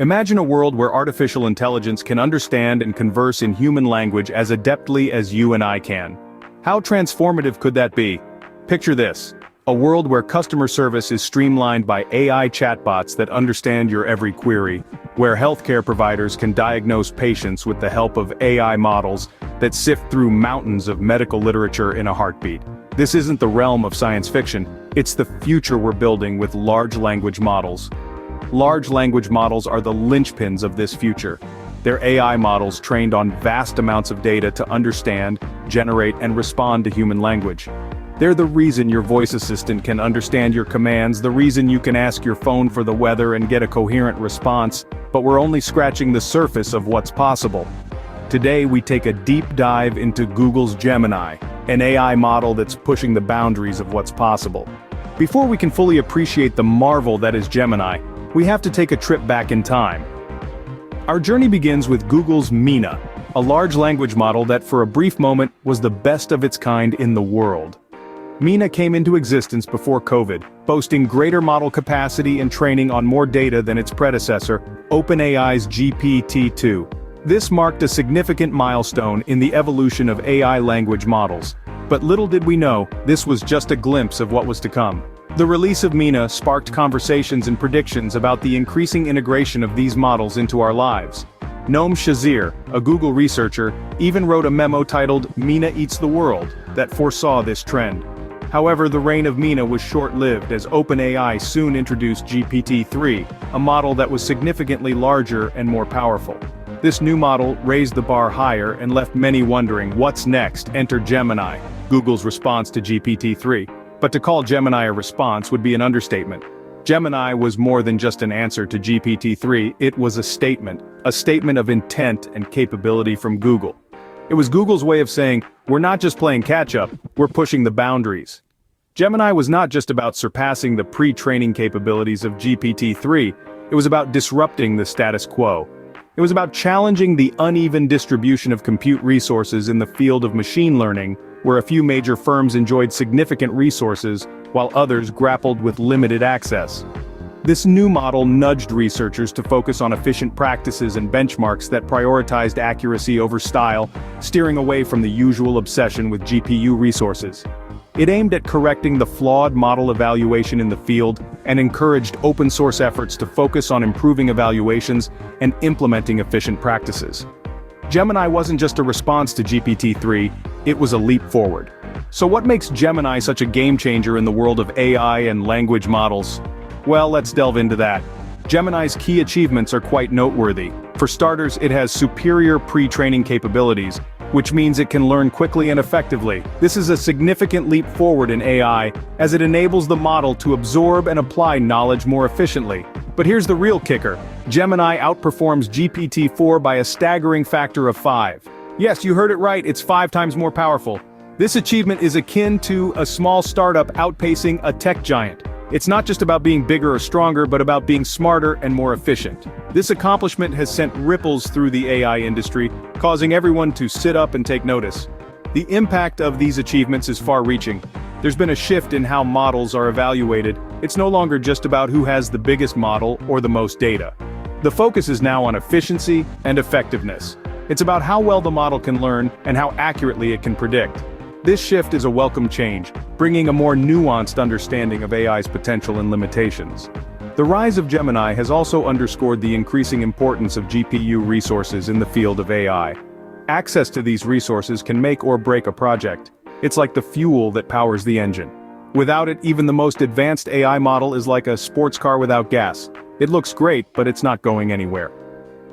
Imagine a world where artificial intelligence can understand and converse in human language as adeptly as you and I can. How transformative could that be? Picture this: a world where customer service is streamlined by AI chatbots that understand your every query, where healthcare providers can diagnose patients with the help of AI models that sift through mountains of medical literature in a heartbeat. This isn't the realm of science fiction, it's the future we're building with large language models. Large language models are the linchpins of this future. They're AI models trained on vast amounts of data to understand, generate, and respond to human language. They're the reason your voice assistant can understand your commands, the reason you can ask your phone for the weather and get a coherent response, but we're only scratching the surface of what's possible. Today we take a deep dive into Google's Gemini, an AI model that's pushing the boundaries of what's possible. Before we can fully appreciate the marvel that is Gemini, we have to take a trip back in time. Our journey begins with Google's Mina, a large language model that for a brief moment was the best of its kind in the world. Mina came into existence before COVID, boasting greater model capacity and training on more data than its predecessor, OpenAI's GPT-4. This marked a significant milestone in the evolution of AI language models. But little did we know, this was just a glimpse of what was to come. The release of Mina sparked conversations and predictions about the increasing integration of these models into our lives. Noam Shazir, a Google researcher, even wrote a memo titled "Mina Eats the World" that foresaw this trend. However, the reign of Mina was short-lived as OpenAI soon introduced GPT-4, a model that was significantly larger and more powerful. This new model raised the bar higher and left many wondering, what's next? Enter Gemini, Google's response to GPT-4. But to call Gemini a response would be an understatement. Gemini was more than just an answer to GPT-4, it was a statement of intent and capability from Google. It was Google's way of saying, we're not just playing catch-up, we're pushing the boundaries. Gemini was not just about surpassing the pre-training capabilities of GPT-4, it was about disrupting the status quo. It was about challenging the uneven distribution of compute resources in the field of machine learning, where a few major firms enjoyed significant resources, while others grappled with limited access. This new model nudged researchers to focus on efficient practices and benchmarks that prioritized accuracy over style, steering away from the usual obsession with GPU resources. It aimed at correcting the flawed model evaluation in the field and encouraged open-source efforts to focus on improving evaluations and implementing efficient practices. Gemini wasn't just a response to GPT-4, it was a leap forward. So what makes Gemini such a game-changer in the world of AI and language models? Well, let's delve into that. Gemini's key achievements are quite noteworthy. For starters, it has superior pre-training capabilities, which means it can learn quickly and effectively. This is a significant leap forward in AI, as it enables the model to absorb and apply knowledge more efficiently. But here's the real kicker. Gemini outperforms GPT-4 by a staggering factor of 5. Yes, you heard it right, it's 5 times more powerful. This achievement is akin to a small startup outpacing a tech giant. It's not just about being bigger or stronger, but about being smarter and more efficient. This accomplishment has sent ripples through the AI industry, causing everyone to sit up and take notice. The impact of these achievements is far-reaching. There's been a shift in how models are evaluated. It's no longer just about who has the biggest model or the most data. The focus is now on efficiency and effectiveness. It's about how well the model can learn and how accurately it can predict. This shift is a welcome change, bringing a more nuanced understanding of AI's potential and limitations. The rise of Gemini has also underscored the increasing importance of GPU resources in the field of AI. Access to these resources can make or break a project. It's like the fuel that powers the engine. Without it, even the most advanced AI model is like a sports car without gas. It looks great, but it's not going anywhere.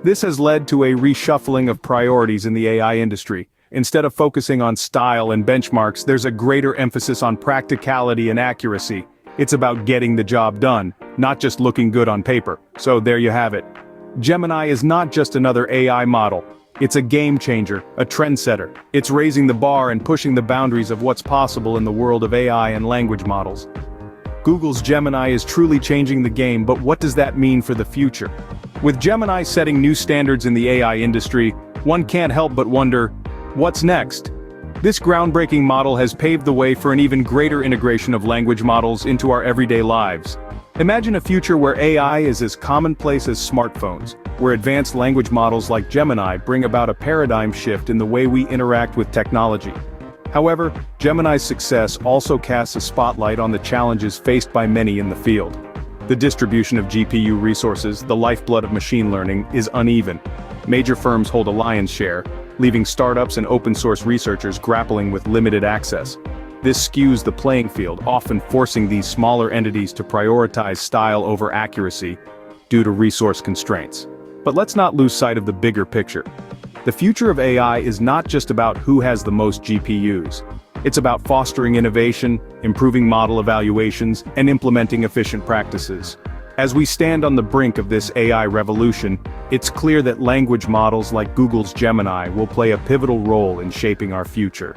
This has led to a reshuffling of priorities in the AI industry. Instead of focusing on style and benchmarks, there's a greater emphasis on practicality and accuracy. It's about getting the job done, not just looking good on paper. So there you have it. Gemini is not just another AI model. It's a game changer, a trendsetter. It's raising the bar and pushing the boundaries of what's possible in the world of AI and language models. Google's Gemini is truly changing the game, but what does that mean for the future? With Gemini setting new standards in the AI industry, one can't help but wonder, what's next? This groundbreaking model has paved the way for an even greater integration of language models into our everyday lives. Imagine a future where AI is as commonplace as smartphones, where advanced language models like Gemini bring about a paradigm shift in the way we interact with technology. However, Gemini's success also casts a spotlight on the challenges faced by many in the field. The distribution of GPU resources, the lifeblood of machine learning, is uneven. Major firms hold a lion's share, leaving startups and open-source researchers grappling with limited access. This skews the playing field, often forcing these smaller entities to prioritize style over accuracy due to resource constraints. But let's not lose sight of the bigger picture. The future of AI is not just about who has the most GPUs. It's about fostering innovation, improving model evaluations, and implementing efficient practices. As we stand on the brink of this AI revolution, it's clear that language models like Google's Gemini will play a pivotal role in shaping our future.